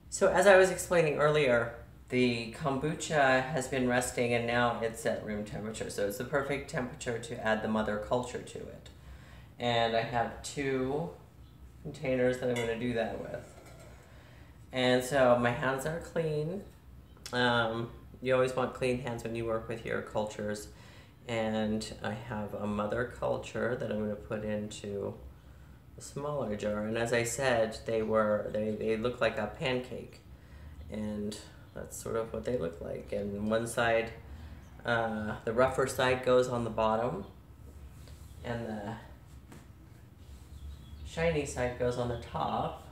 So as I was explaining earlier, the kombucha has been resting and now it's at room temperature. So it's the perfect temperature to add the mother culture to it. And I have 2 containers that I'm going to do that with. And so my hands are clean. You always want clean hands when you work with your cultures. And I have a mother culture that I'm going to put into a smaller jar. And as I said, they look like a pancake. And that's sort of what they look like. And one side, the rougher side goes on the bottom. And the shiny side goes on the top.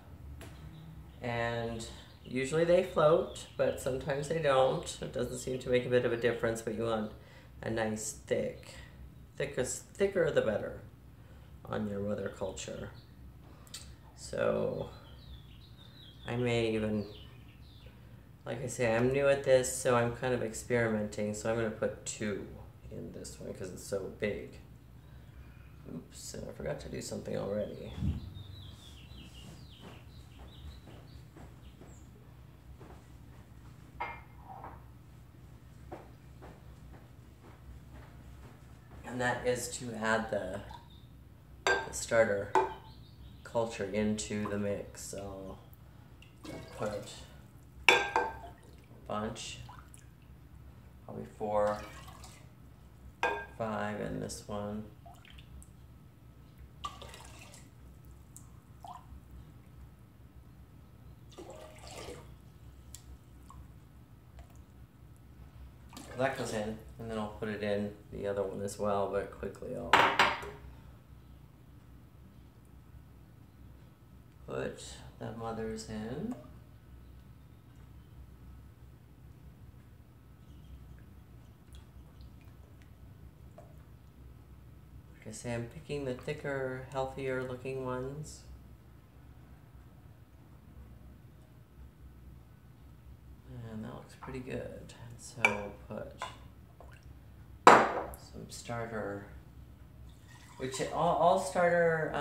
And usually they float, but sometimes they don't. It doesn't seem to make a bit of a difference, but you want a nice thicker the better on your mother culture. So I may even, like I say, I'm new at this, so I'm kind of experimenting. So I'm going to put 2 in this one because it's so big. Oops, I forgot to do something already. And that is to add the starter culture into the mix. So I'll put a bunch, probably 4, 5 in this one. That goes in, and then I'll put it in the other one as well, but quickly I'll put the mothers in. Like I say, I'm picking the thicker, healthier looking ones. And that looks pretty good. So we'll put some starter, which all starter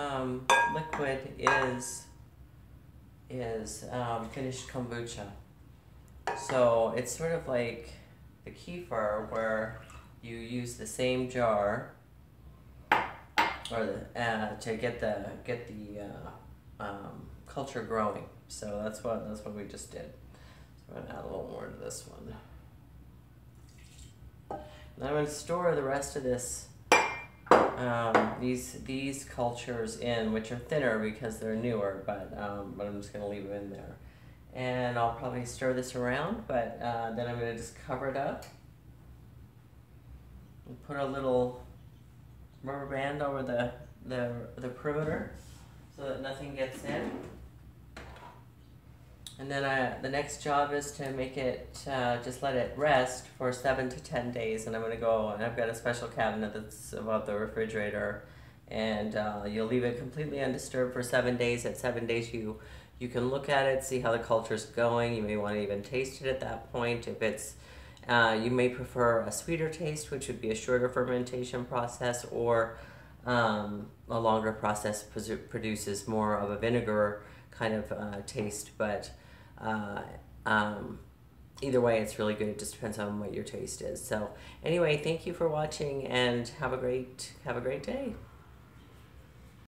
liquid is finished kombucha. So it's sort of like the kefir, where you use the same jar, or to get the culture growing. So that's what we just did. So I'm gonna add a little more to this one. And I'm going to store the rest of this, these cultures in, which are thinner because they're newer, but I'm just going to leave them in there. And I'll probably stir this around, but then I'm going to just cover it up and put a little rubber band over the perimeter so that nothing gets in. And then the next job is to make it, just let it rest for 7 to 10 days. And I'm going to go, and I've got a special cabinet that's above the refrigerator. And you'll leave it completely undisturbed for 7 days. At 7 days, you can look at it, see how the culture's going. You may want to even taste it at that point. If it's, you may prefer a sweeter taste, which would be a shorter fermentation process, or a longer process produces more of a vinegar kind of taste. But either way, it's really good. It just depends on what your taste is. So anyway, thank you for watching, and have a great day.